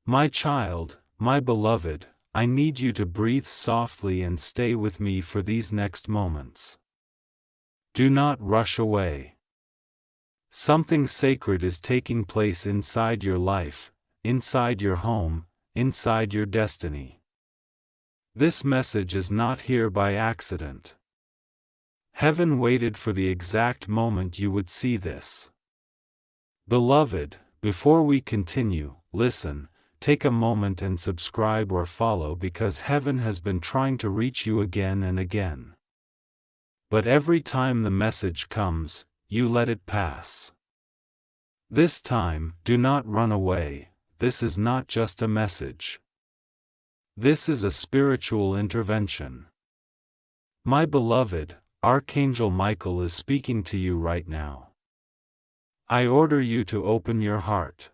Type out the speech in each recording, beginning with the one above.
My child, my beloved, I need you to breathe softly and stay with me for these next moments. Do not rush away. Something sacred is taking place inside your life, inside your home, inside your destiny. This message is not here by accident. Heaven waited for the exact moment you would see this. Beloved, before we continue, listen, take a moment and subscribe or follow because heaven has been trying to reach you again and again. But every time the message comes, you let it pass. This time, do not run away. This is not just a message. This is a spiritual intervention. My beloved, Archangel Michael is speaking to you right now. I order you to open your heart.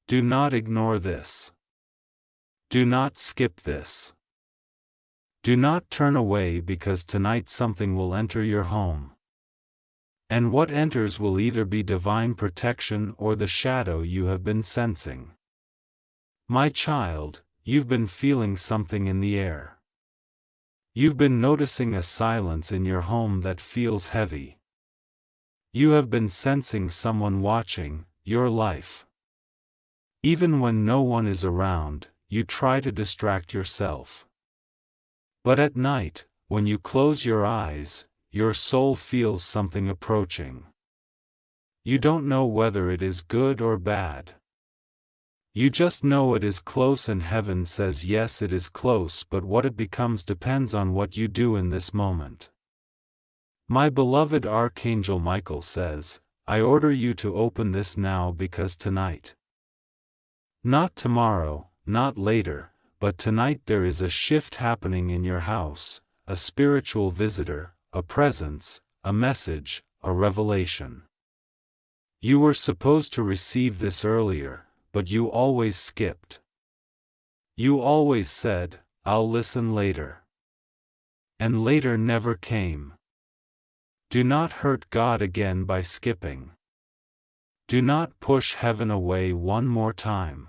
Do not ignore this. Do not skip this. Do not turn away because tonight something will enter your home. And what enters will either be divine protection or the shadow you have been sensing. My child, you've been feeling something in the air. You've been noticing a silence in your home that feels heavy. You have been sensing someone watching your life. Even when no one is around, you try to distract yourself. But at night, when you close your eyes, your soul feels something approaching. You don't know whether it is good or bad. You just know it is close and heaven says yes, it is close, but what it becomes depends on what you do in this moment. My beloved Archangel Michael says, I order you to open this now because tonight. Not tomorrow, not later, but tonight there is a shift happening in your house, a spiritual visitor, a presence, a message, a revelation. You were supposed to receive this earlier, but you always skipped. You always said, I'll listen later. And later never came. Do not hurt God again by skipping. Do not push heaven away one more time.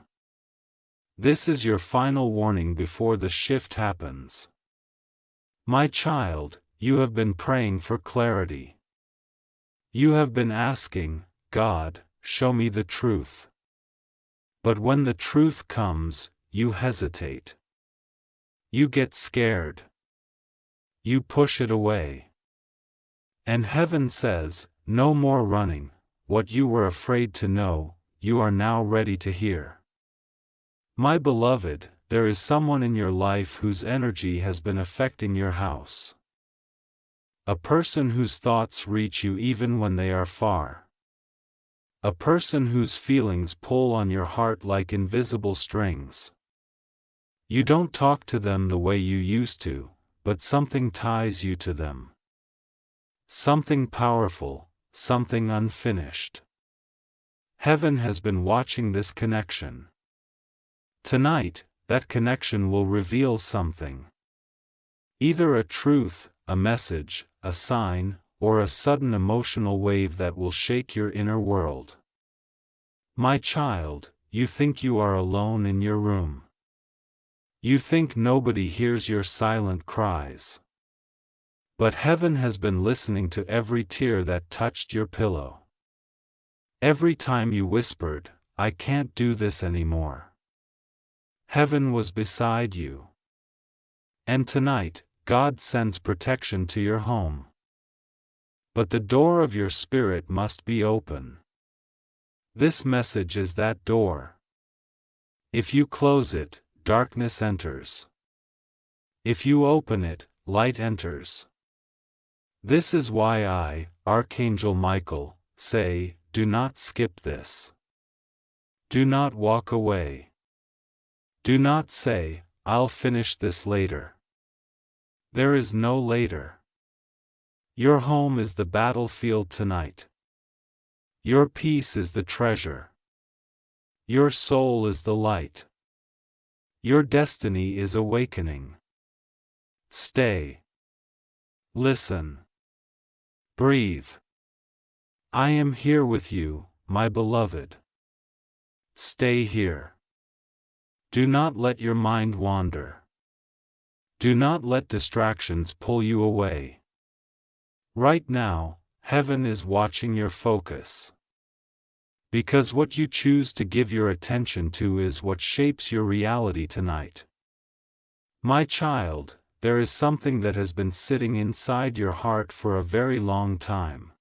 This is your final warning before the shift happens. My child, you have been praying for clarity. You have been asking, God, show me the truth. But when the truth comes, you hesitate. You get scared. You push it away. And heaven says, no more running, what you were afraid to know, you are now ready to hear. My beloved, there is someone in your life whose energy has been affecting your house. A person whose thoughts reach you even when they are far. A person whose feelings pull on your heart like invisible strings. You don't talk to them the way you used to, but something ties you to them. Something powerful, something unfinished. Heaven has been watching this connection. Tonight, that connection will reveal something. Either a truth, a message, a sign, or a sudden emotional wave that will shake your inner world. My child, you think you are alone in your room. You think nobody hears your silent cries. But heaven has been listening to every tear that touched your pillow. Every time you whispered, I can't do this anymore. Heaven was beside you. And tonight, God sends protection to your home. But the door of your spirit must be open. This message is that door. If you close it, darkness enters. If you open it, light enters. This is why I, Archangel Michael, say, do not skip this. Do not walk away. Do not say, I'll finish this later. There is no later. Your home is the battlefield tonight. Your peace is the treasure. Your soul is the light. Your destiny is awakening. Stay. Listen. Breathe. I am here with you, my beloved. Stay here. Do not let your mind wander. Do not let distractions pull you away. Right now, heaven is watching your focus. Because what you choose to give your attention to is what shapes your reality tonight. My child, there is something that has been sitting inside your heart for a very long time.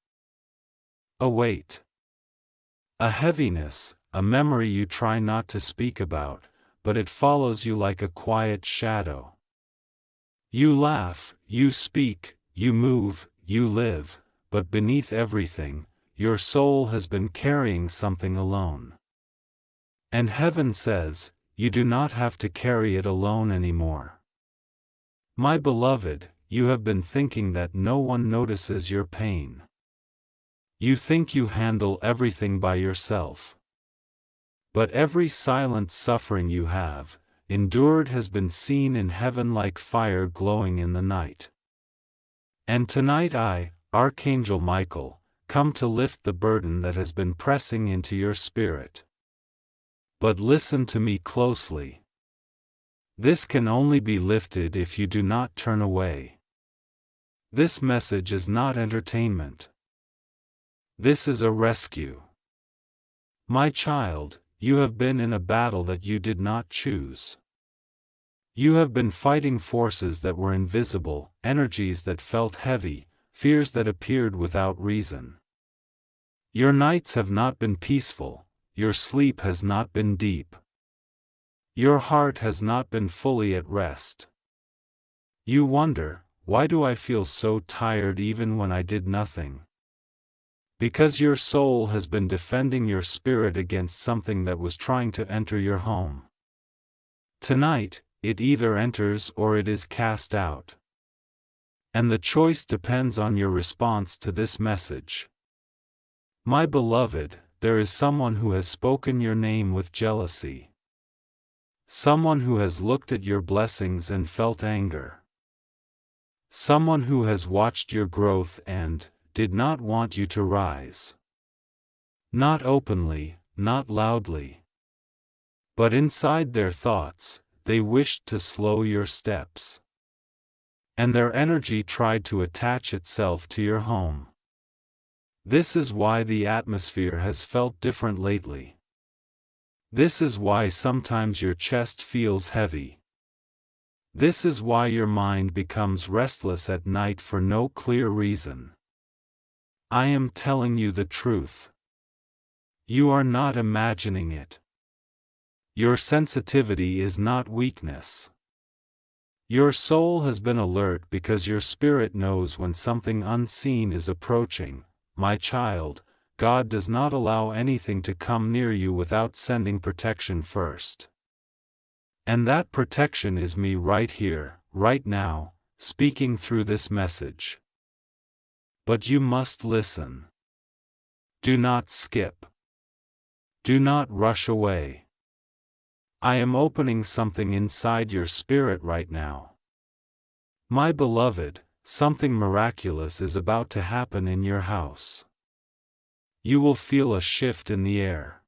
A weight. A heaviness, a memory you try not to speak about, but it follows you like a quiet shadow. You laugh, you speak, you move, you live, but beneath everything, your soul has been carrying something alone. And heaven says, you do not have to carry it alone anymore. My beloved, you have been thinking that no one notices your pain. You think you handle everything by yourself. But every silent suffering you have endured has been seen in heaven like fire glowing in the night. And tonight I, Archangel Michael, come to lift the burden that has been pressing into your spirit. But listen to me closely. This can only be lifted if you do not turn away. This message is not entertainment. This is a rescue. My child, you have been in a battle that you did not choose. You have been fighting forces that were invisible, energies that felt heavy, fears that appeared without reason. Your nights have not been peaceful, your sleep has not been deep. Your heart has not been fully at rest. You wonder, why do I feel so tired even when I did nothing? Because your soul has been defending your spirit against something that was trying to enter your home. Tonight, it either enters or it is cast out. And the choice depends on your response to this message. My beloved, there is someone who has spoken your name with jealousy. Someone who has looked at your blessings and felt anger. Someone who has watched your growth and did not want you to rise. Not openly, not loudly. But inside their thoughts, they wished to slow your steps. And their energy tried to attach itself to your home. This is why the atmosphere has felt different lately. This is why sometimes your chest feels heavy. This is why your mind becomes restless at night for no clear reason. I am telling you the truth. You are not imagining it. Your sensitivity is not weakness. Your soul has been alert because your spirit knows when something unseen is approaching. My child, God does not allow anything to come near you without sending protection first. And that protection is me right here, right now, speaking through this message. But you must listen. Do not skip. Do not rush away. I am opening something inside your spirit right now. My beloved, something miraculous is about to happen in your house. You will feel a shift in the air.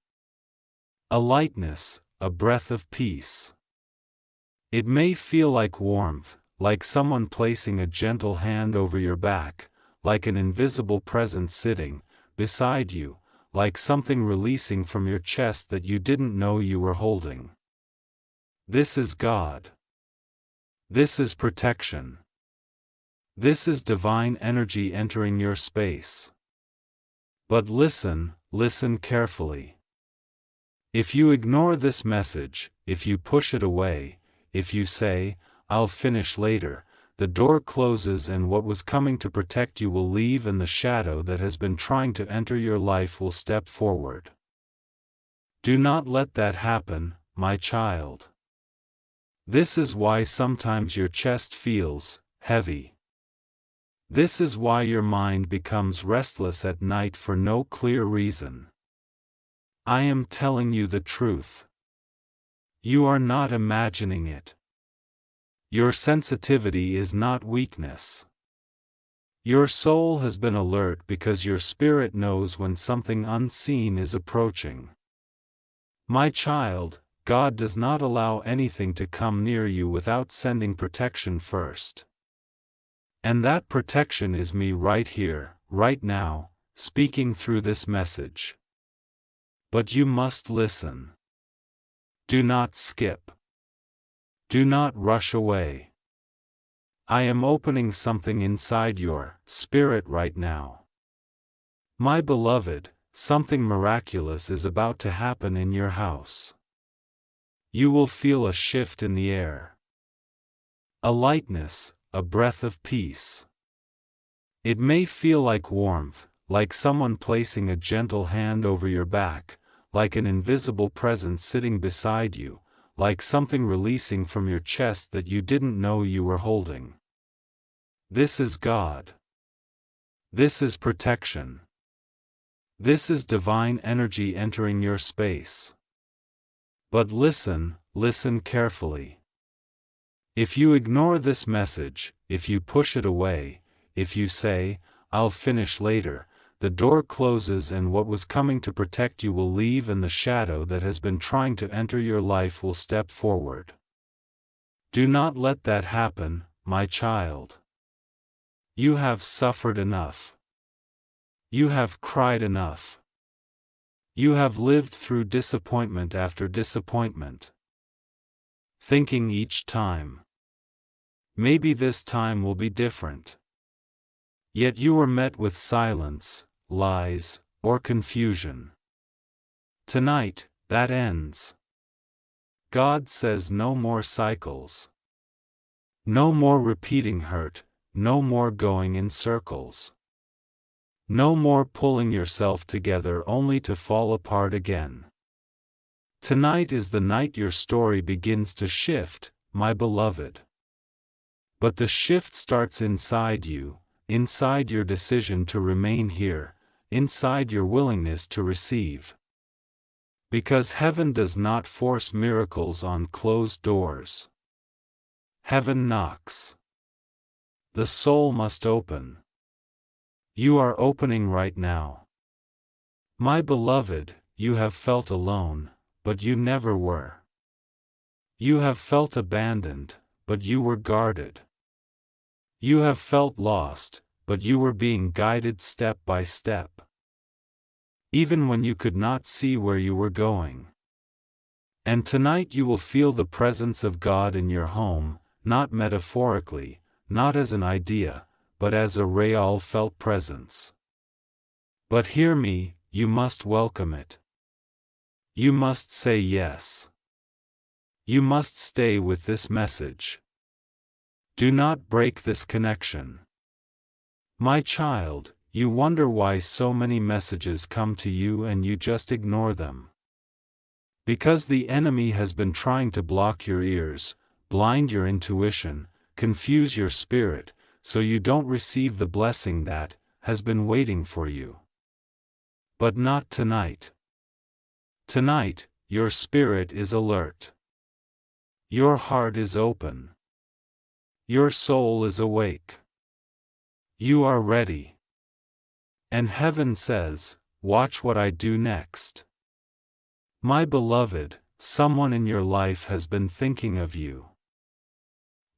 A lightness, a breath of peace. It may feel like warmth, like someone placing a gentle hand over your back, like an invisible presence sitting beside you, like something releasing from your chest that you didn't know you were holding. This is God. This is protection. This is divine energy entering your space. But listen, listen carefully. If you ignore this message, if you push it away, if you say, "I'll finish later," the door closes and what was coming to protect you will leave and the shadow that has been trying to enter your life will step forward. Do not let that happen, my child. This is why sometimes your chest feels heavy. This is why your mind becomes restless at night for no clear reason. I am telling you the truth. You are not imagining it. Your sensitivity is not weakness. Your soul has been alert because your spirit knows when something unseen is approaching. My child, God does not allow anything to come near you without sending protection first. And that protection is me right here, right now, speaking through this message. But you must listen. Do not skip. Do not rush away. I am opening something inside your spirit right now. My beloved, something miraculous is about to happen in your house. You will feel a shift in the air. A lightness, a breath of peace. It may feel like warmth, like someone placing a gentle hand over your back, like an invisible presence sitting beside you, like something releasing from your chest that you didn't know you were holding. This is God. This is protection. This is divine energy entering your space. But listen, listen carefully. If you ignore this message, if you push it away, if you say, "I'll finish later," the door closes and what was coming to protect you will leave and the shadow that has been trying to enter your life will step forward. Do not let that happen, my child. You have suffered enough. You have cried enough. You have lived through disappointment after disappointment. Thinking each time, maybe this time will be different. Yet you were met with silence, lies, or confusion. Tonight, that ends. God says no more cycles. No more repeating hurt, no more going in circles. No more pulling yourself together only to fall apart again. Tonight is the night your story begins to shift, my beloved. But the shift starts inside you, inside your decision to remain here, inside your willingness to receive. Because heaven does not force miracles on closed doors. Heaven knocks. The soul must open. You are opening right now. My beloved, you have felt alone, but you never were. You have felt abandoned, but you were guarded. You have felt lost, but you were being guided step by step. Even when you could not see where you were going. And tonight you will feel the presence of God in your home, not metaphorically, not as an idea, but as a real felt presence. But hear me, you must welcome it. You must say yes. You must stay with this message. Do not break this connection. My child, you wonder why so many messages come to you and you just ignore them. Because the enemy has been trying to block your ears, blind your intuition, confuse your spirit, so you don't receive the blessing that has been waiting for you. But not tonight. Tonight, your spirit is alert. Your heart is open. Your soul is awake. You are ready. And heaven says, "Watch what I do next." My beloved, someone in your life has been thinking of you.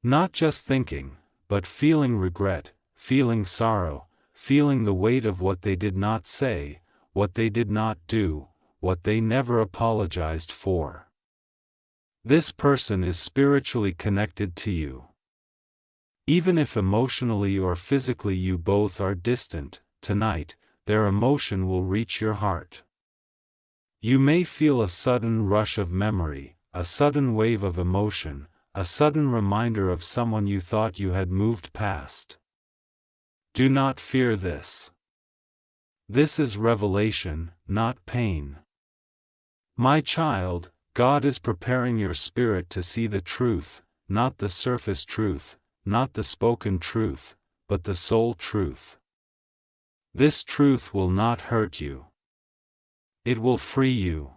Not just thinking, but feeling regret, feeling sorrow, feeling the weight of what they did not say, what they did not do, what they never apologized for. This person is spiritually connected to you. Even if emotionally or physically you both are distant, tonight, their emotion will reach your heart. You may feel a sudden rush of memory, a sudden wave of emotion, a sudden reminder of someone you thought you had moved past. Do not fear this. This is revelation, not pain. My child, God is preparing your spirit to see the truth, not the surface truth, not the spoken truth, but the soul truth. This truth will not hurt you. It will free you.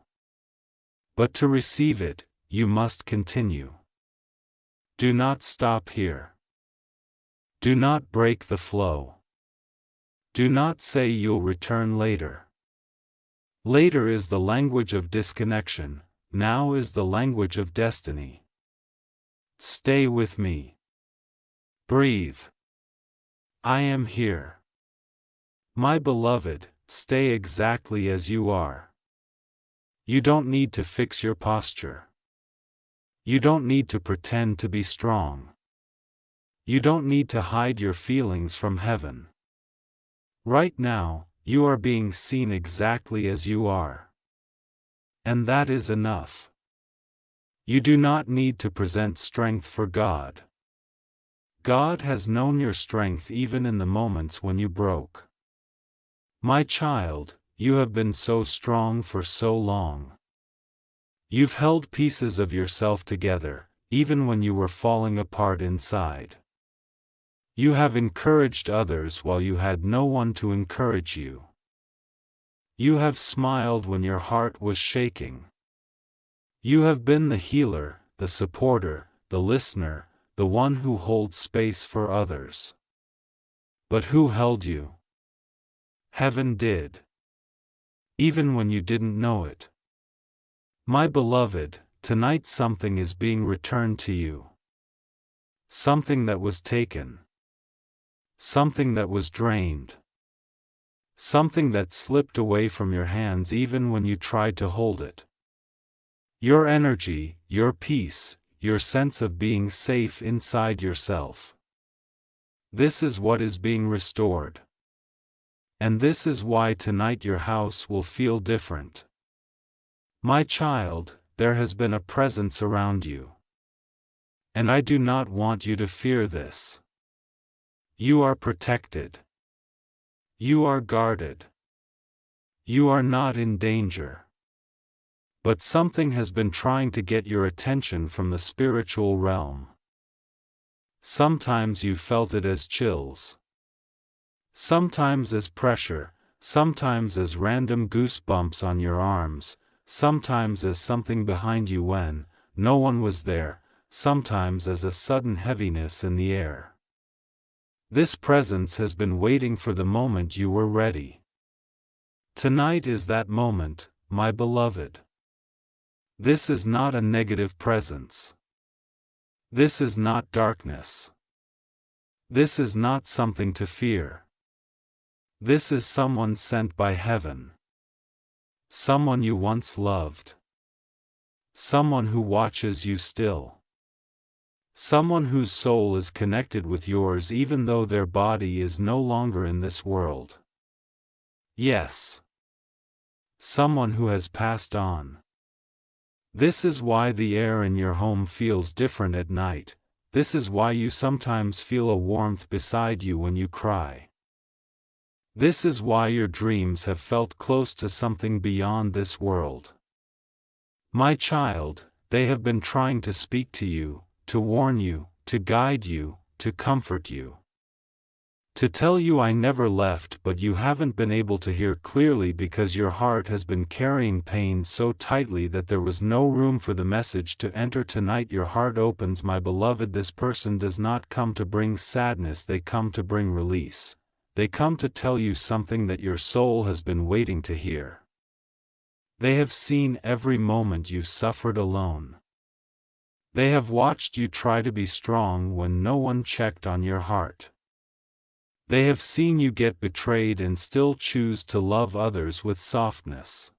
But to receive it, you must continue. Do not stop here. Do not break the flow. Do not say you'll return later. Later is the language of disconnection, now is the language of destiny. Stay with me. Breathe. I am here. My beloved, stay exactly as you are. You don't need to fix your posture. You don't need to pretend to be strong. You don't need to hide your feelings from heaven. Right now, you are being seen exactly as you are. And that is enough. You do not need to present strength for God. God has known your strength even in the moments when you broke. My child, you have been so strong for so long. You've held pieces of yourself together, even when you were falling apart inside. You have encouraged others while you had no one to encourage you. You have smiled when your heart was shaking. You have been the healer, the supporter, the listener, the one who holds space for others. But who held you? Heaven did. Even when you didn't know it. My beloved, tonight something is being returned to you. Something that was taken. Something that was drained. Something that slipped away from your hands even when you tried to hold it. Your energy, your peace, your sense of being safe inside yourself. This is what is being restored. And this is why tonight your house will feel different. My child, there has been a presence around you. And I do not want you to fear this. You are protected. You are guarded. You are not in danger. But something has been trying to get your attention from the spiritual realm. Sometimes you felt it as chills. Sometimes as pressure, sometimes as random goosebumps on your arms, sometimes as something behind you when no one was there, sometimes as a sudden heaviness in the air. This presence has been waiting for the moment you were ready. Tonight is that moment, my beloved. This is not a negative presence. This is not darkness. This is not something to fear. This is someone sent by heaven. Someone you once loved. Someone who watches you still. Someone whose soul is connected with yours even though their body is no longer in this world. Yes. Someone who has passed on. This is why the air in your home feels different at night. This is why you sometimes feel a warmth beside you when you cry. This is why your dreams have felt close to something beyond this world. My child, they have been trying to speak to you, to warn you, to guide you, to comfort you. To tell you I never left, but you haven't been able to hear clearly because your heart has been carrying pain so tightly that there was no room for the message to enter. Tonight your heart opens, my beloved. This person does not come to bring sadness, they come to bring release. They come to tell you something that your soul has been waiting to hear. They have seen every moment you suffered alone. They have watched you try to be strong when no one checked on your heart. They have seen you get betrayed and still choose to love others with softness.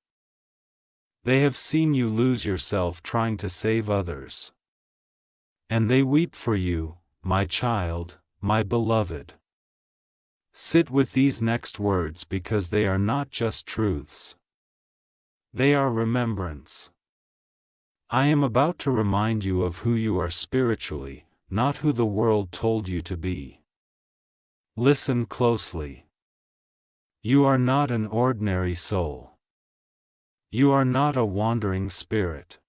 They have seen you lose yourself trying to save others. And they weep for you, my child, my beloved. Sit with these next words because they are not just truths. They are remembrance. I am about to remind you of who you are spiritually, not who the world told you to be. Listen closely. You are not an ordinary soul. You are not a wandering spirit.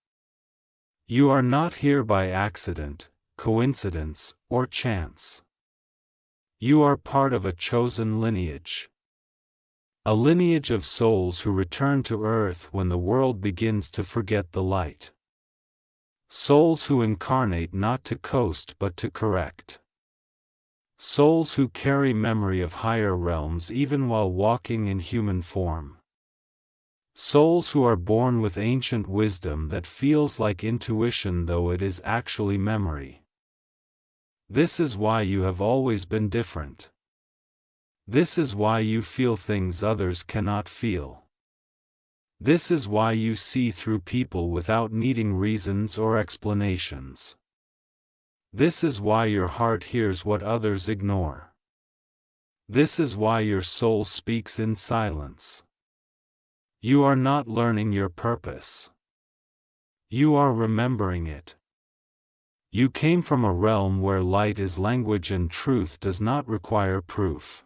You are not here by accident, coincidence, or chance. You are part of a chosen lineage. A lineage of souls who return to earth when the world begins to forget the light. Souls who incarnate not to coast but to correct. Souls who carry memory of higher realms even while walking in human form. Souls who are born with ancient wisdom that feels like intuition though it is actually memory. This is why you have always been different. This is why you feel things others cannot feel. This is why you see through people without needing reasons or explanations. This is why your heart hears what others ignore. This is why your soul speaks in silence. You are not learning your purpose. You are remembering it. You came from a realm where light is language and truth does not require proof.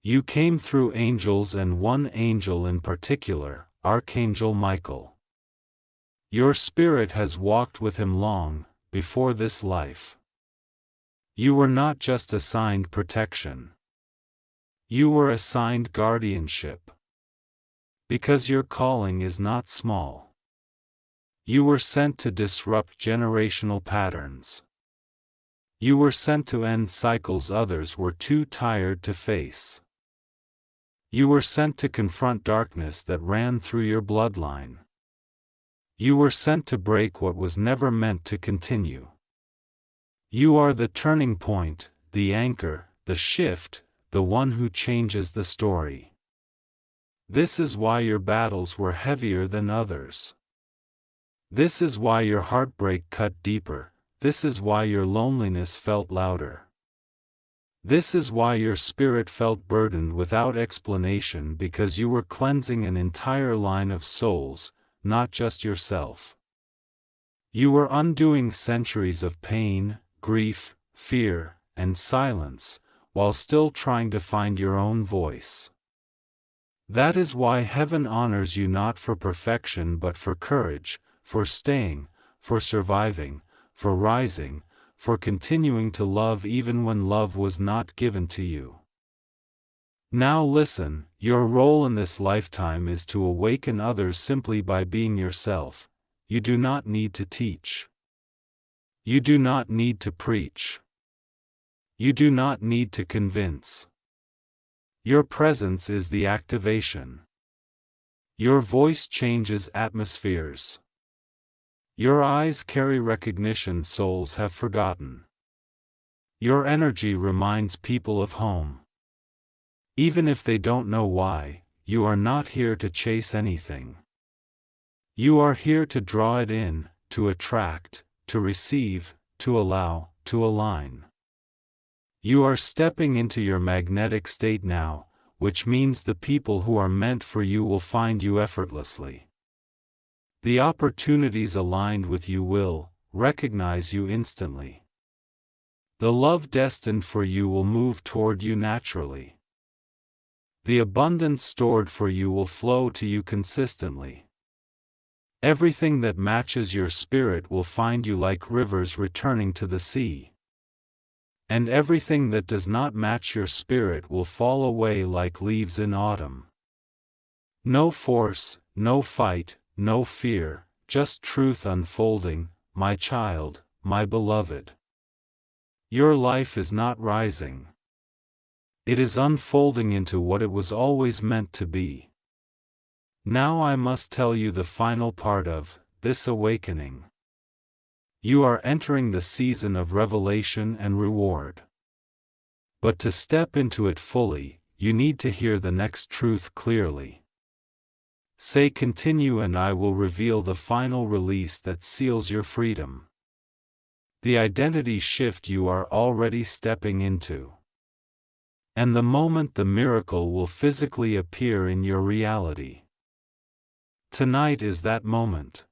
You came through angels and one angel in particular, Archangel Michael. Your spirit has walked with him long, before this life. You were not just assigned protection. You were assigned guardianship. Because your calling is not small. You were sent to disrupt generational patterns. You were sent to end cycles others were too tired to face. You were sent to confront darkness that ran through your bloodline. You were sent to break what was never meant to continue. You are the turning point, the anchor, the shift, the one who changes the story. This is why your battles were heavier than others. This is why your heartbreak cut deeper, this is why your loneliness felt louder. This is why your spirit felt burdened without explanation because you were cleansing an entire line of souls, not just yourself. You were undoing centuries of pain, grief, fear, and silence, while still trying to find your own voice. That is why heaven honors you not for perfection but for courage, for staying, for surviving, for rising, for continuing to love even when love was not given to you. Now listen, your role in this lifetime is to awaken others simply by being yourself. You do not need to teach. You do not need to preach. You do not need to convince. Your presence is the activation. Your voice changes atmospheres. Your eyes carry recognition souls have forgotten. Your energy reminds people of home. Even if they don't know why, you are not here to chase anything. You are here to draw it in, to attract, to receive, to allow, to align. You are stepping into your magnetic state now, which means the people who are meant for you will find you effortlessly. The opportunities aligned with you will recognize you instantly. The love destined for you will move toward you naturally. The abundance stored for you will flow to you consistently. Everything that matches your spirit will find you like rivers returning to the sea. And everything that does not match your spirit will fall away like leaves in autumn. No force, no fight, no fear, just truth unfolding, my child, my beloved. Your life is not rising. It is unfolding into what it was always meant to be. Now I must tell you the final part of this awakening. You are entering the season of revelation and reward. But to step into it fully, you need to hear the next truth clearly. Say continue and I will reveal the final release that seals your freedom. The identity shift you are already stepping into. And the moment the miracle will physically appear in your reality. Tonight is that moment.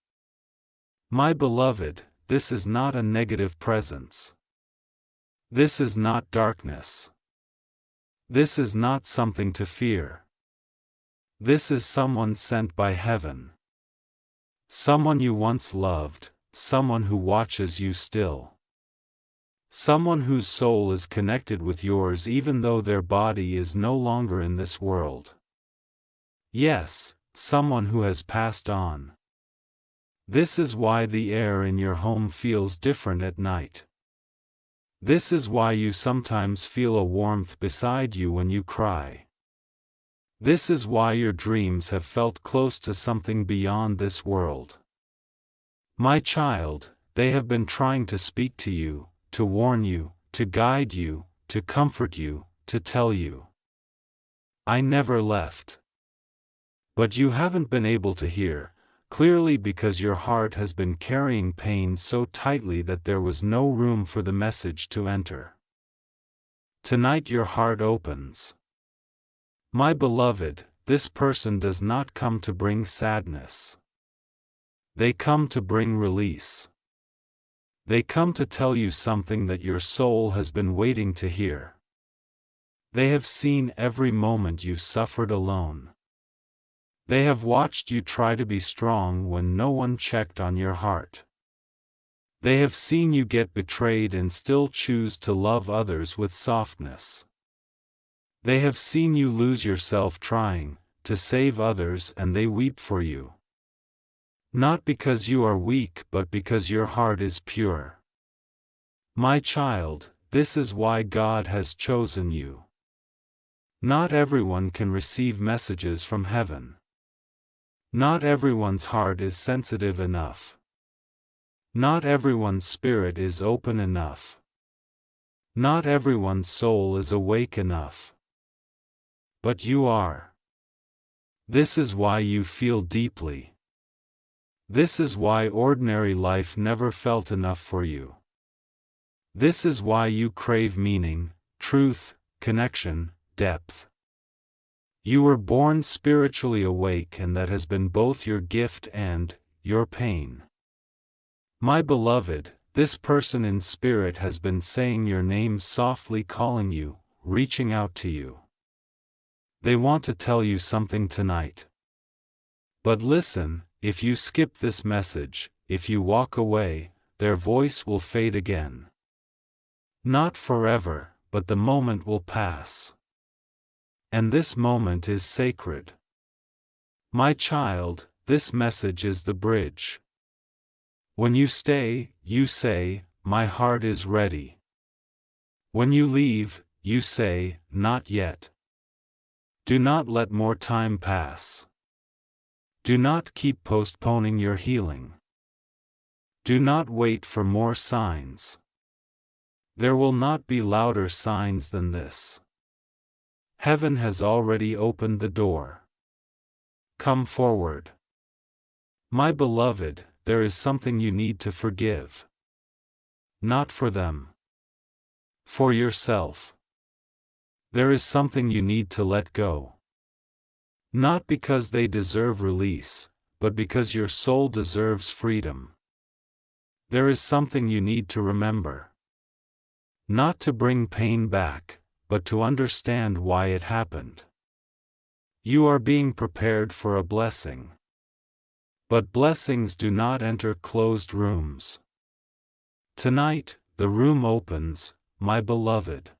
My beloved, this is not a negative presence. This is not darkness. This is not something to fear. This is someone sent by heaven. Someone you once loved, someone who watches you still. Someone whose soul is connected with yours even though their body is no longer in this world. Yes, someone who has passed on. This is why the air in your home feels different at night. This is why you sometimes feel a warmth beside you when you cry. This is why your dreams have felt close to something beyond this world. My child, they have been trying to speak to you, to warn you, to guide you, to comfort you, to tell you. I never left. But you haven't been able to hear, clearly because your heart has been carrying pain so tightly that there was no room for the message to enter. Tonight your heart opens. My beloved, this person does not come to bring sadness. They come to bring release. They come to tell you something that your soul has been waiting to hear. They have seen every moment you suffered alone. They have watched you try to be strong when no one checked on your heart. They have seen you get betrayed and still choose to love others with softness. They have seen you lose yourself trying to save others, and they weep for you. Not because you are weak, but because your heart is pure. My child, this is why God has chosen you. Not everyone can receive messages from heaven. Not everyone's heart is sensitive enough. Not everyone's spirit is open enough. Not everyone's soul is awake enough. But you are. This is why you feel deeply. This is why ordinary life never felt enough for you. This is why you crave meaning, truth, connection, depth. You were born spiritually awake, and that has been both your gift and your pain. My beloved, this person in spirit has been saying your name softly, calling you, reaching out to you. They want to tell you something tonight. But listen, if you skip this message, if you walk away, their voice will fade again. Not forever, but the moment will pass. And this moment is sacred. My child, this message is the bridge. When you stay, you say, my heart is ready. When you leave, you say, not yet. Do not let more time pass. Do not keep postponing your healing. Do not wait for more signs. There will not be louder signs than this. Heaven has already opened the door. Come forward. My beloved, there is something you need to forgive. Not for them. For yourself. There is something you need to let go. Not because they deserve release, but because your soul deserves freedom. There is something you need to remember. Not to bring pain back, but to understand why it happened. You are being prepared for a blessing. But blessings do not enter closed rooms. Tonight, the room opens, my beloved.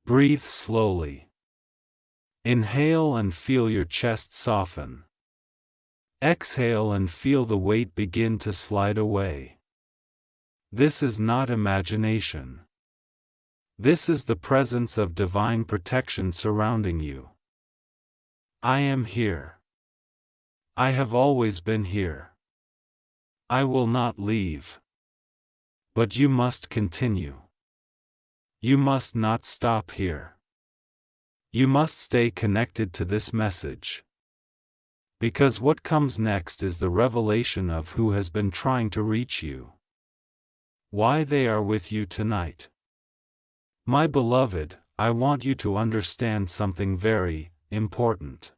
Breathe slowly. Inhale and feel your chest soften. Exhale and feel the weight begin to slide away. This is not imagination. This is the presence of divine protection surrounding you. I am here. I have always been here. I will not leave. But you must continue. You must not stop here. You must stay connected to this message. Because what comes next is the revelation of who has been trying to reach you. Why they are with you tonight. My beloved, I want you to understand something very important.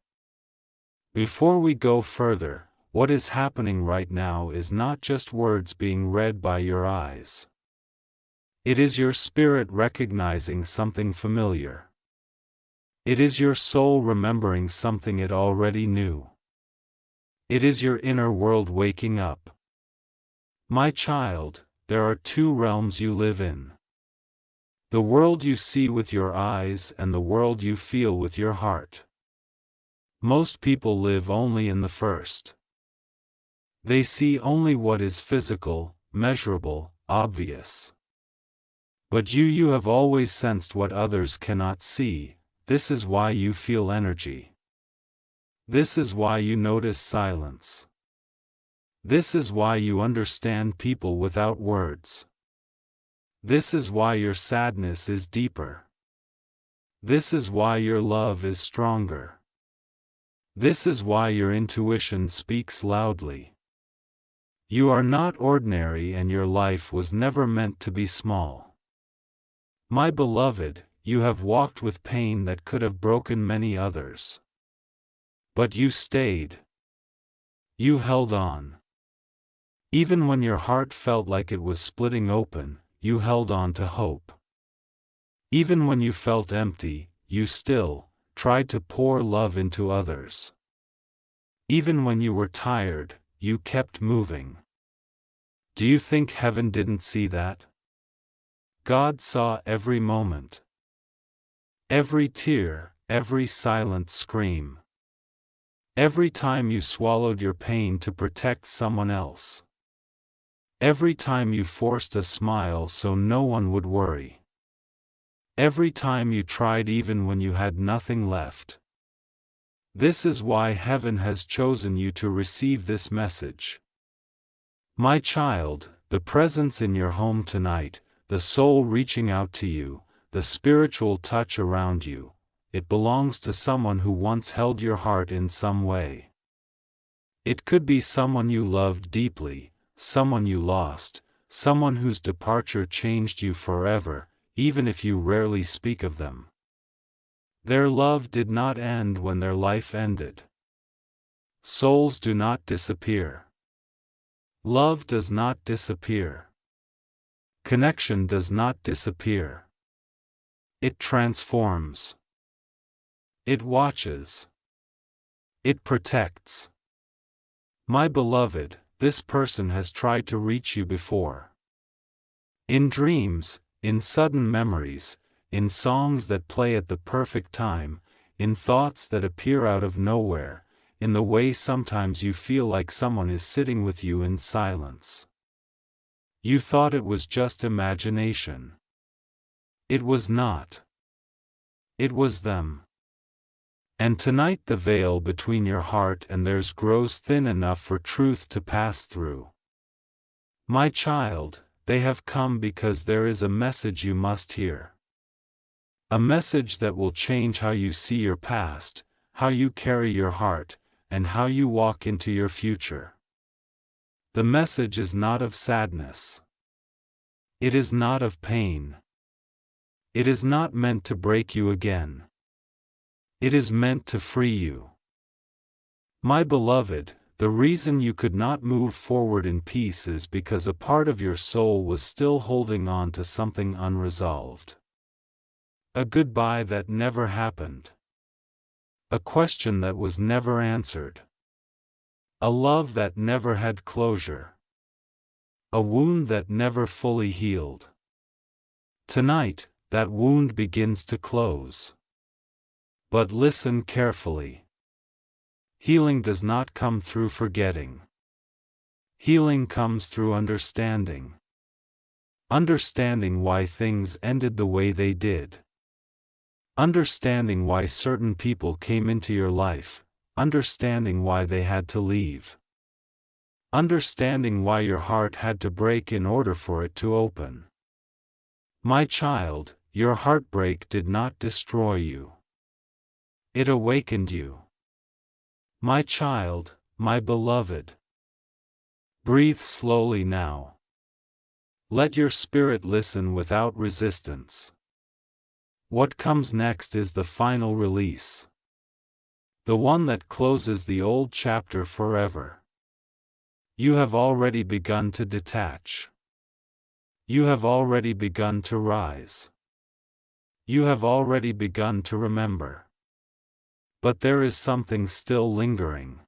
Before we go further, what is happening right now is not just words being read by your eyes. It is your spirit recognizing something familiar. It is your soul remembering something it already knew. It is your inner world waking up. My child, there are two realms you live in. The world you see with your eyes and the world you feel with your heart. Most people live only in the first. They see only what is physical, measurable, obvious. But you have always sensed what others cannot see. This is why you feel energy. This is why you notice silence. This is why you understand people without words. This is why your sadness is deeper. This is why your love is stronger. This is why your intuition speaks loudly. You are not ordinary, and your life was never meant to be small. My beloved, you have walked with pain that could have broken many others. But you stayed. You held on. Even when your heart felt like it was splitting open, you held on to hope. Even when you felt empty, you still tried to pour love into others. Even when you were tired, you kept moving. Do you think heaven didn't see that? God saw every moment. Every tear, every silent scream. Every time you swallowed your pain to protect someone else. Every time you forced a smile so no one would worry. Every time you tried even when you had nothing left. This is why heaven has chosen you to receive this message. My child, the presence in your home tonight, the soul reaching out to you, the spiritual touch around you, it belongs to someone who once held your heart in some way. It could be someone you loved deeply, someone you lost, someone whose departure changed you forever, even if you rarely speak of them. Their love did not end when their life ended. Souls do not disappear. Love does not disappear. Connection does not disappear. It transforms. It watches. It protects. My beloved, this person has tried to reach you before. In dreams, in sudden memories, in songs that play at the perfect time, in thoughts that appear out of nowhere, in the way sometimes you feel like someone is sitting with you in silence. You thought it was just imagination. It was not. It was them. And tonight the veil between your heart and theirs grows thin enough for truth to pass through. My child, they have come because there is a message you must hear. A message that will change how you see your past, how you carry your heart, and how you walk into your future. The message is not of sadness. It is not of pain. It is not meant to break you again. It is meant to free you. My beloved, the reason you could not move forward in peace is because a part of your soul was still holding on to something unresolved. A goodbye that never happened. A question that was never answered. A love that never had closure. A wound that never fully healed. Tonight, that wound begins to close. But listen carefully. Healing does not come through forgetting. Healing comes through understanding. Understanding why things ended the way they did. Understanding why certain people came into your life. Understanding why they had to leave. Understanding why your heart had to break in order for it to open. My child, your heartbreak did not destroy you. It awakened you. My child, my beloved. Breathe slowly now. Let your spirit listen without resistance. What comes next is the final release. The one that closes the old chapter forever. You have already begun to detach. You have already begun to rise. You have already begun to remember. But there is something still lingering.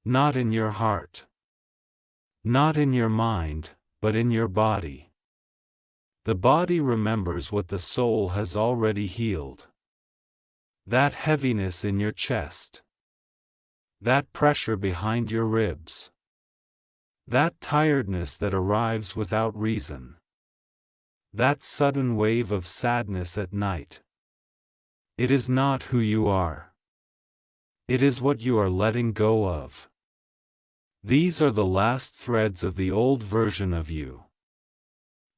Not in your heart. Not in your mind, but in your body. The body remembers what the soul has already healed. That heaviness in your chest. That pressure behind your ribs. That tiredness that arrives without reason. That sudden wave of sadness at night. It is not who you are. It is what you are letting go of. These are the last threads of the old version of you.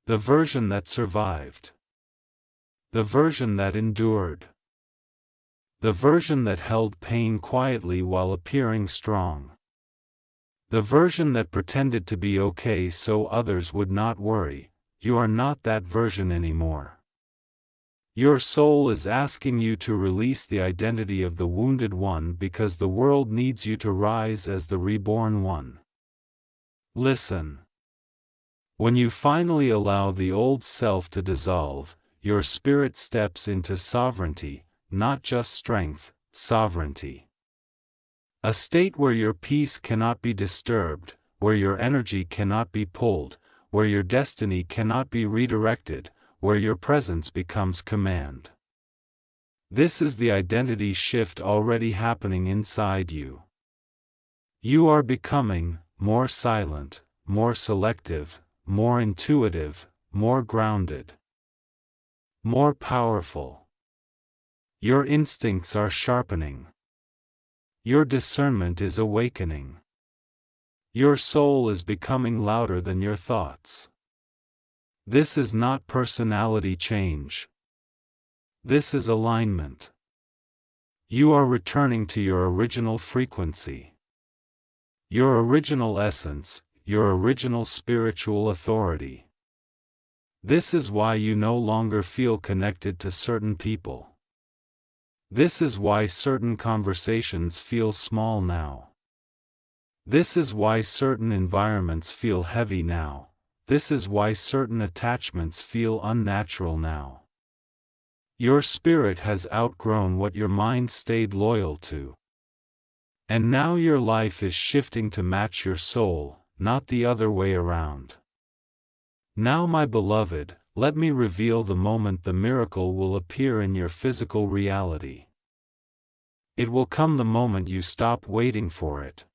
The version that survived. The version that endured. The version that held pain quietly while appearing strong. The version that pretended to be okay so others would not worry. You are not that version anymore. Your soul is asking you to release the identity of the wounded one because the world needs you to rise as the reborn one. Listen. When you finally allow the old self to dissolve, your spirit steps into sovereignty, not just strength, sovereignty. A state where your peace cannot be disturbed, where your energy cannot be pulled, where your destiny cannot be redirected, where your presence becomes command. This is the identity shift already happening inside you. You are becoming more silent, more selective, more intuitive, more grounded, more powerful. Your instincts are sharpening. Your discernment is awakening. Your soul is becoming louder than your thoughts. This is not personality change. This is alignment. You are returning to your original frequency. Your original essence, your original spiritual authority. This is why you no longer feel connected to certain people. This is why certain conversations feel small now. This is why certain environments feel heavy now. This is why certain attachments feel unnatural now. Your spirit has outgrown what your mind stayed loyal to. And now your life is shifting to match your soul, not the other way around. Now, my beloved, let me reveal the moment the miracle will appear in your physical reality. It will come the moment you stop waiting for it.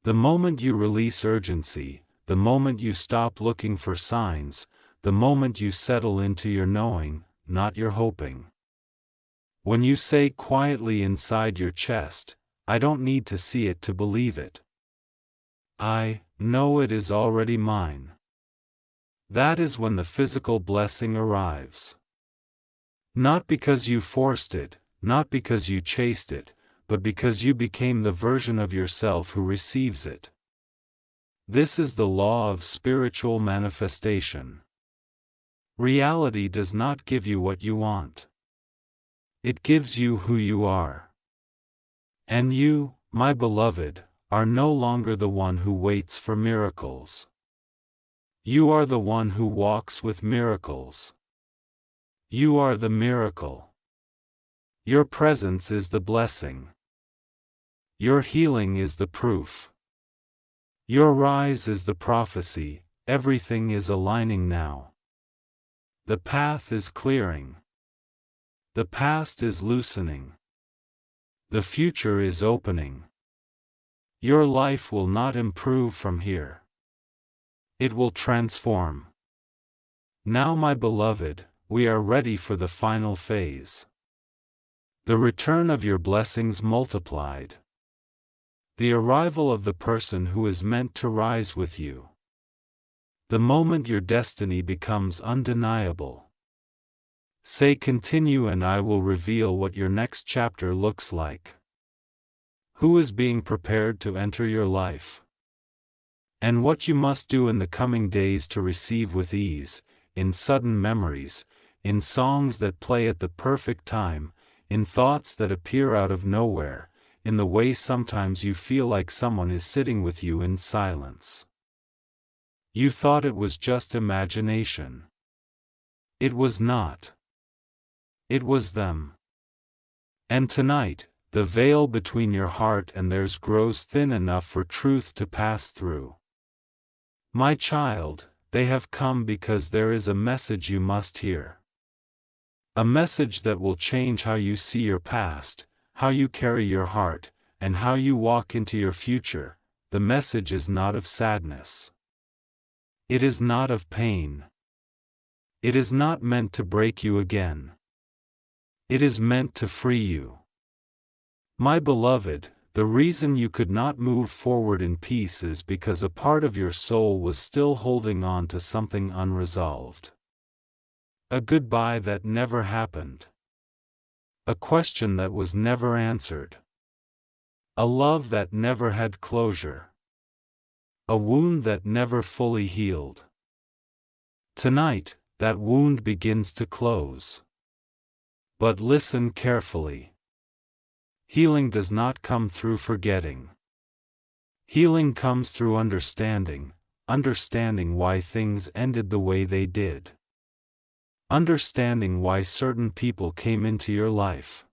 The moment you release urgency, the moment you stop looking for signs, the moment you settle into your knowing, not your hoping. When you say quietly inside your chest, I don't need to see it to believe it. I know it is already mine. That is when the physical blessing arrives. Not because you forced it, not because you chased it, but because you became the version of yourself who receives it. This is the law of spiritual manifestation. Reality does not give you what you want. It gives you who you are. And you, my beloved, are no longer the one who waits for miracles. You are the one who walks with miracles. You are the miracle. Your presence is the blessing. Your healing is the proof. Your rise is the prophecy. Everything is aligning now. The path is clearing. The past is loosening. The future is opening. Your life will not improve from here. It will transform. Now, my beloved, we are ready for the final phase. The return of your blessings multiplied. The arrival of the person who is meant to rise with you. The moment your destiny becomes undeniable. Say continue and I will reveal what your next chapter looks like. Who is being prepared to enter your life? And what you must do in the coming days to receive with ease, in sudden memories, in songs that play at the perfect time, in thoughts that appear out of nowhere, in the way sometimes you feel like someone is sitting with you in silence. You thought it was just imagination. It was not. It was them. And tonight, the veil between your heart and theirs grows thin enough for truth to pass through. My child, they have come because there is a message you must hear. A message that will change how you see your past, how you carry your heart, and how you walk into your future. The message is not of sadness. It is not of pain. It is not meant to break you again. It is meant to free you. My beloved, the reason you could not move forward in peace is because a part of your soul was still holding on to something unresolved. A goodbye that never happened. A question that was never answered. A love that never had closure. A wound that never fully healed. Tonight, that wound begins to close. But listen carefully. Healing does not come through forgetting. Healing comes through understanding why things ended the way they did. Understanding why certain people came into your life.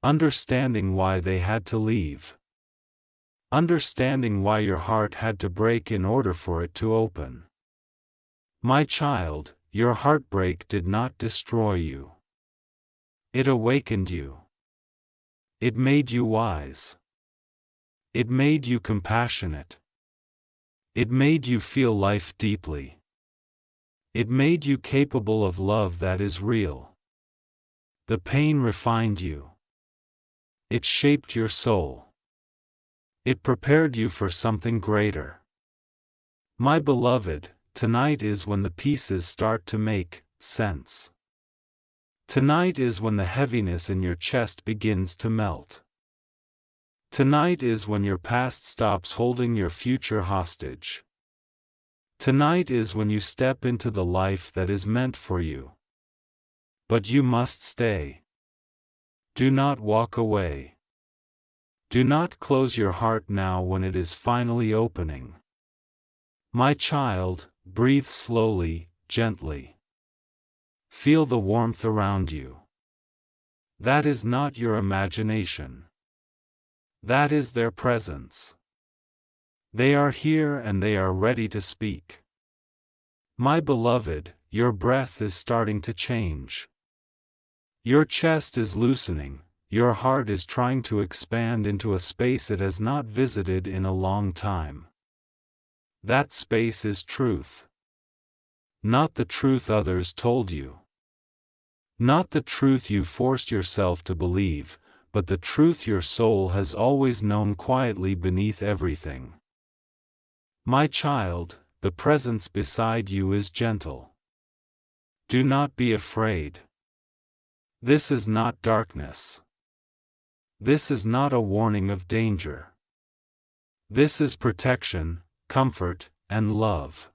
Understanding why they had to leave. Understanding why your heart had to break in order for it to open. My child, your heartbreak did not destroy you. It awakened you. It made you wise. It made you compassionate. It made you feel life deeply. It made you capable of love that is real. The pain refined you. It shaped your soul. It prepared you for something greater. My beloved, tonight is when the pieces start to make sense. Tonight is when the heaviness in your chest begins to melt. Tonight is when your past stops holding your future hostage. Tonight is when you step into the life that is meant for you. But you must stay. Do not walk away. Do not close your heart now when it is finally opening. My child, breathe slowly, gently. Feel the warmth around you. That is not your imagination. That is their presence. They are here and they are ready to speak. My beloved, your breath is starting to change. Your chest is loosening, your heart is trying to expand into a space it has not visited in a long time. That space is truth. Not the truth others told you. Not the truth you forced yourself to believe, but the truth your soul has always known quietly beneath everything. My child, the presence beside you is gentle. Do not be afraid. This is not darkness. This is not a warning of danger. This is protection, comfort, and love.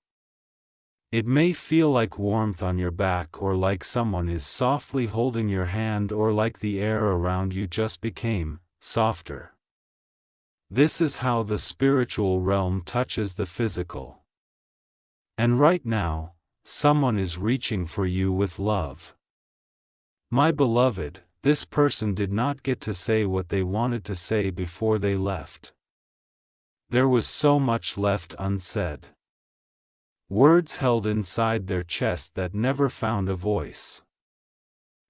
It may feel like warmth on your back or like someone is softly holding your hand or like the air around you just became softer. This is how the spiritual realm touches the physical. And right now, someone is reaching for you with love. My beloved, this person did not get to say what they wanted to say before they left. There was so much left unsaid. Words held inside their chest that never found a voice.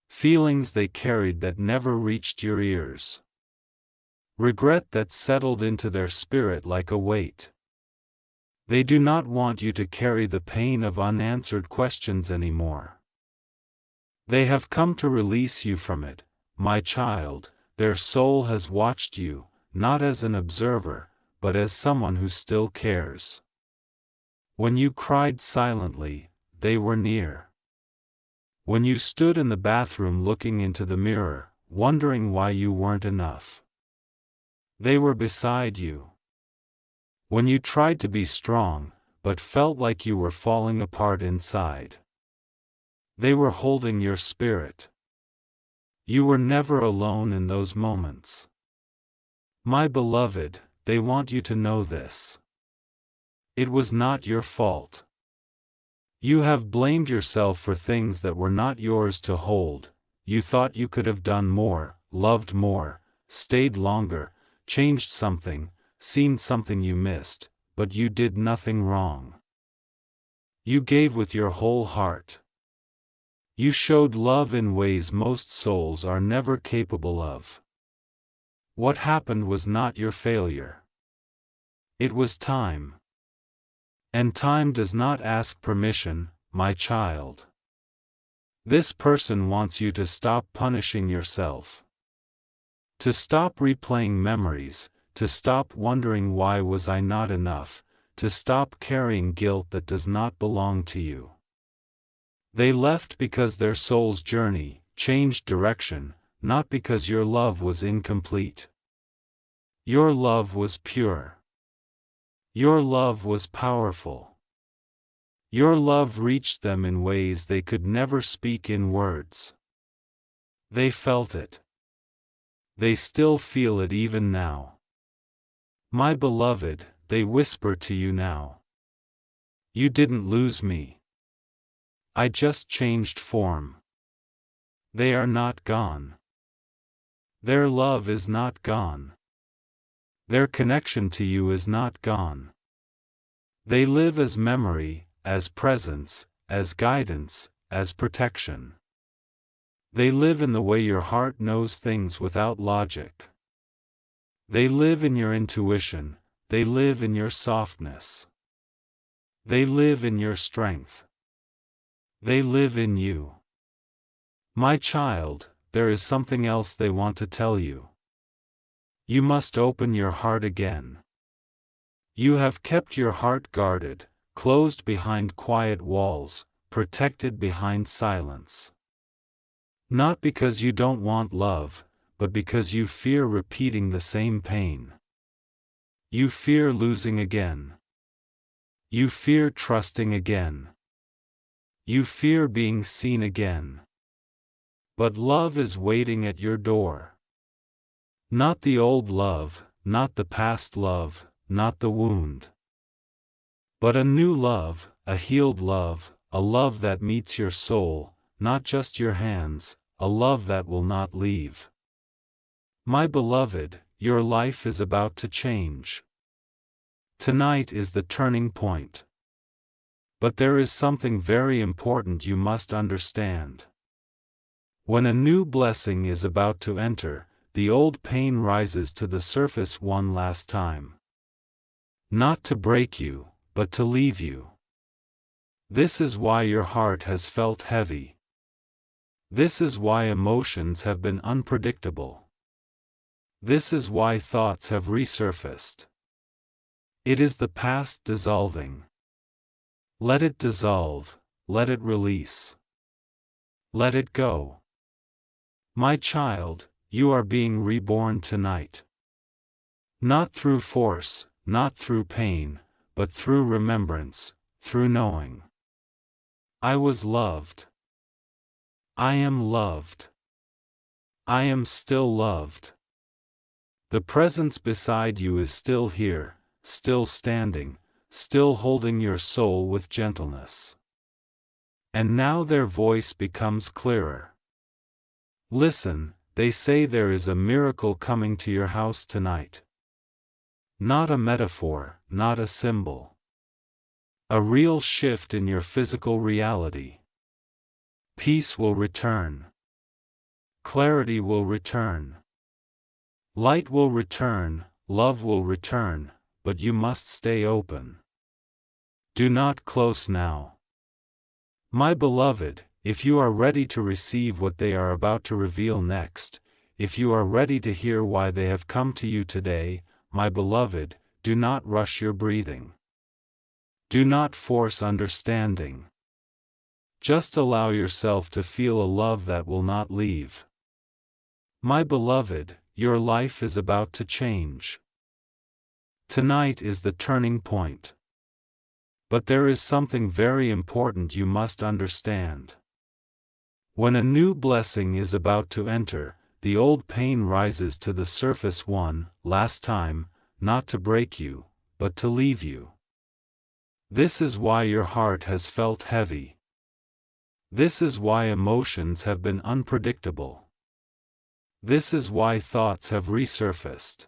Feelings they carried that never reached your ears. Regret that settled into their spirit like a weight. They do not want you to carry the pain of unanswered questions anymore. They have come to release you from it, my child. Their soul has watched you, not as an observer, but as someone who still cares. When you cried silently, they were near. When you stood in the bathroom looking into the mirror, wondering why you weren't enough, they were beside you. When you tried to be strong, but felt like you were falling apart inside, they were holding your spirit. You were never alone in those moments. My beloved, they want you to know this. It was not your fault. You have blamed yourself for things that were not yours to hold. You thought you could have done more, loved more, stayed longer, changed something, seen something you missed, but you did nothing wrong. You gave with your whole heart. You showed love in ways most souls are never capable of. What happened was not your failure. It was time. And time does not ask permission, my child. This person wants you to stop punishing yourself. To stop replaying memories, to stop wondering why was I not enough, to stop carrying guilt that does not belong to you. They left because their soul's journey changed direction, not because your love was incomplete. Your love was pure. Your love was powerful. Your love reached them in ways they could never speak in words. They felt it. They still feel it even now. My beloved, they whisper to you now. You didn't lose me. I just changed form. They are not gone. Their love is not gone. Their connection to you is not gone. They live as memory, as presence, as guidance, as protection. They live in the way your heart knows things without logic. They live in your intuition, they live in your softness. They live in your strength. They live in you. My child, there is something else they want to tell you. You must open your heart again. You have kept your heart guarded, closed behind quiet walls, protected behind silence. Not because you don't want love, but because you fear repeating the same pain. You fear losing again. You fear trusting again. You fear being seen again. But love is waiting at your door. Not the old love, not the past love, not the wound. But a new love, a healed love, a love that meets your soul, not just your hands, a love that will not leave. My beloved, your life is about to change. Tonight is the turning point. But there is something very important you must understand. When a new blessing is about to enter, the old pain rises to the surface one last time. Not to break you, but to leave you. This is why your heart has felt heavy. This is why emotions have been unpredictable. This is why thoughts have resurfaced. It is the past dissolving. Let it dissolve, let it release. Let it go. My child, you are being reborn tonight. Not through force, not through pain, but through remembrance, through knowing. I was loved. I am loved. I am still loved. The presence beside you is still here, still standing, still holding your soul with gentleness. And now their voice becomes clearer. Listen, they say there is a miracle coming to your house tonight. Not a metaphor, not a symbol. A real shift in your physical reality. Peace will return. Clarity will return. Light will return, love will return, but you must stay open. Do not close now. My beloved, if you are ready to receive what they are about to reveal next, if you are ready to hear why they have come to you today, my beloved, do not rush your breathing. Do not force understanding. Just allow yourself to feel a love that will not leave. My beloved, your life is about to change. Tonight is the turning point. But there is something very important you must understand. When a new blessing is about to enter, the old pain rises to the surface one last time, not to break you, but to leave you. This is why your heart has felt heavy. This is why emotions have been unpredictable. This is why thoughts have resurfaced.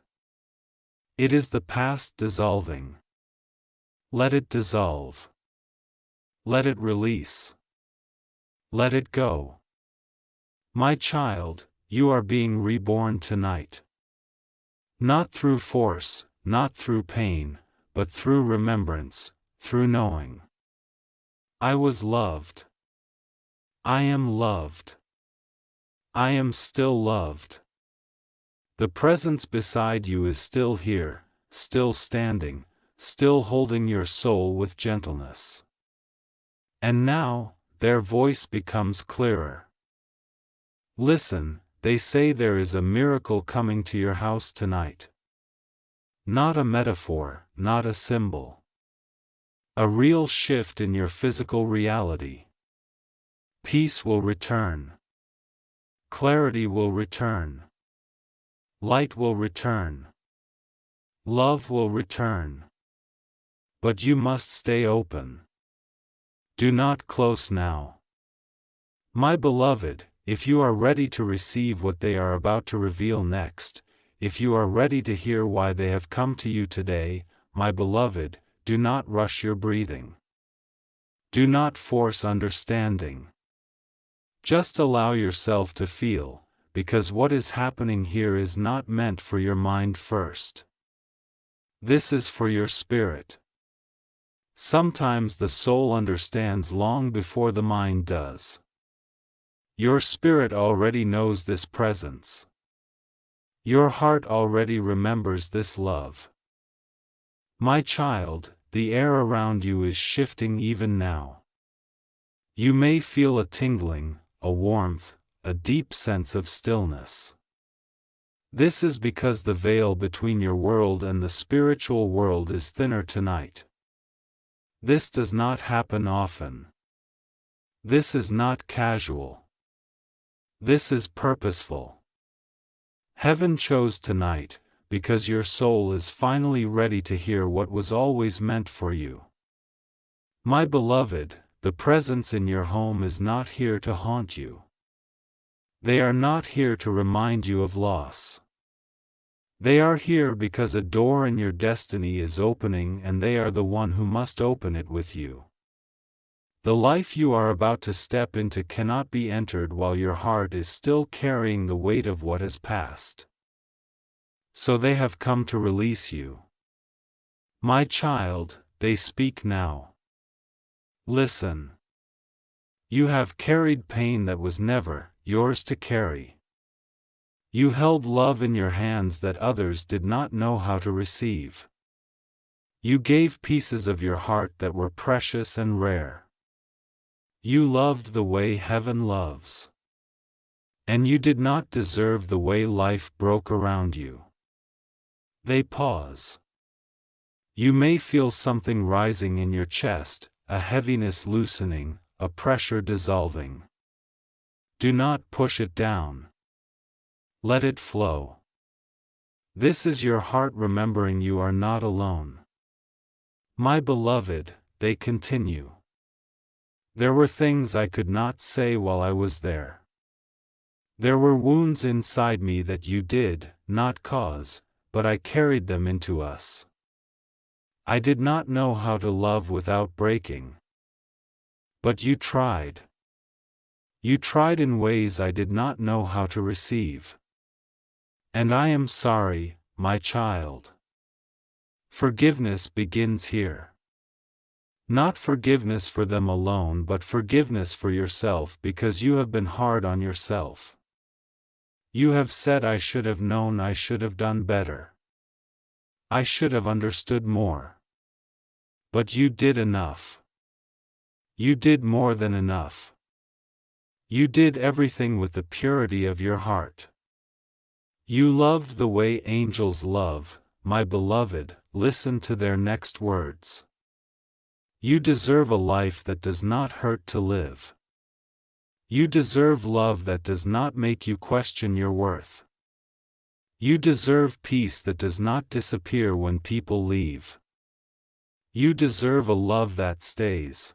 It is the past dissolving. Let it dissolve. Let it release. Let it go. My child, you are being reborn tonight. Not through force, not through pain, but through remembrance, through knowing. I was loved. I am loved. I am still loved. The presence beside you is still here, still standing, still holding your soul with gentleness. And now, their voice becomes clearer. Listen, they say there is a miracle coming to your house tonight. Not a metaphor, not a symbol. A real shift in your physical reality. Peace will return. Clarity will return. Light will return. Love will return. But you must stay open. Do not close now. My beloved, if you are ready to receive what they are about to reveal next, if you are ready to hear why they have come to you today, my beloved, do not rush your breathing. Do not force understanding. Just allow yourself to feel, because what is happening here is not meant for your mind first. This is for your spirit. Sometimes the soul understands long before the mind does. Your spirit already knows this presence. Your heart already remembers this love. My child, the air around you is shifting even now. You may feel a tingling, a warmth, a deep sense of stillness. This is because the veil between your world and the spiritual world is thinner tonight. This does not happen often. This is not casual. This is purposeful. Heaven chose tonight, because your soul is finally ready to hear what was always meant for you. My beloved, the presence in your home is not here to haunt you. They are not here to remind you of loss. They are here because a door in your destiny is opening and they are the one who must open it with you. The life you are about to step into cannot be entered while your heart is still carrying the weight of what has passed. So they have come to release you. My child, they speak now. Listen. You have carried pain that was never yours to carry. You held love in your hands that others did not know how to receive. You gave pieces of your heart that were precious and rare. You loved the way heaven loves. And you did not deserve the way life broke around you. They pause. You may feel something rising in your chest, a heaviness loosening, a pressure dissolving. Do not push it down. Let it flow. This is your heart remembering you are not alone. My beloved, they continue. There were things I could not say while I was there. There were wounds inside me that you did not cause, but I carried them into us. I did not know how to love without breaking. But you tried. You tried in ways I did not know how to receive. And I am sorry, my child. Forgiveness begins here. Not forgiveness for them alone, but forgiveness for yourself because you have been hard on yourself. You have said, I should have known, I should have done better. I should have understood more. But you did enough. You did more than enough. You did everything with the purity of your heart. You loved the way angels love, my beloved, listen to their next words. You deserve a life that does not hurt to live. You deserve love that does not make you question your worth. You deserve peace that does not disappear when people leave. You deserve a love that stays.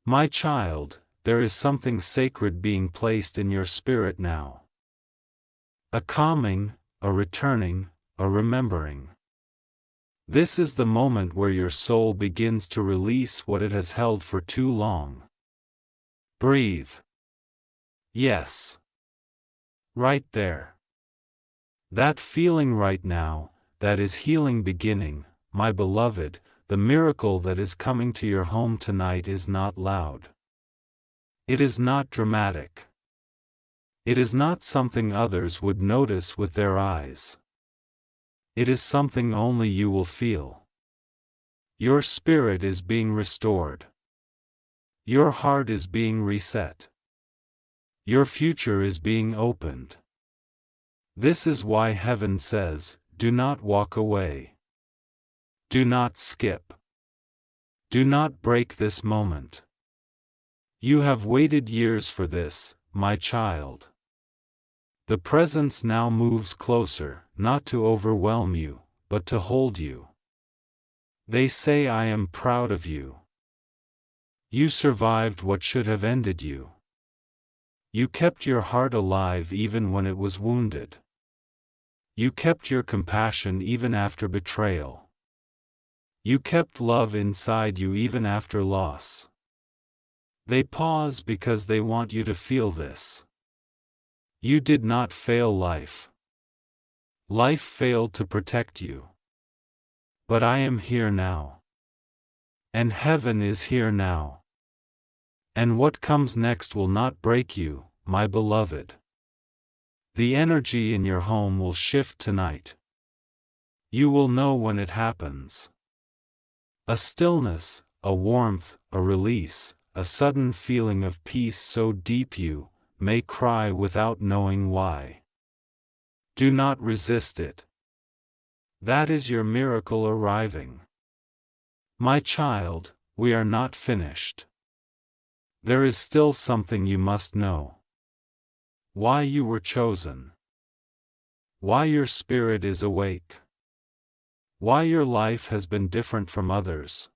My child, there is something sacred being placed in your spirit now. A calming, a returning, a remembering. This is the moment where your soul begins to release what it has held for too long. Breathe. Yes. Right there. That feeling right now, that is healing beginning, my beloved. The miracle that is coming to your home tonight is not loud. It is not dramatic. It is not something others would notice with their eyes. It is something only you will feel. Your spirit is being restored. Your heart is being reset. Your future is being opened. This is why heaven says, do not walk away. Do not skip. Do not break this moment. You have waited years for this, my child. The presence now moves closer, not to overwhelm you, but to hold you. They say I am proud of you. You survived what should have ended you. You kept your heart alive even when it was wounded. You kept your compassion even after betrayal. You kept love inside you even after loss. They pause because they want you to feel this. You did not fail life. Life failed to protect you. But I am here now. And heaven is here now. And what comes next will not break you, my beloved. The energy in your home will shift tonight. You will know when it happens. A stillness, a warmth, a release, a sudden feeling of peace so deep you may cry without knowing why. Do not resist it. That is your miracle arriving. My child, we are not finished. There is still something you must know. Why you were chosen. Why your spirit is awake. Why your life has been different from others.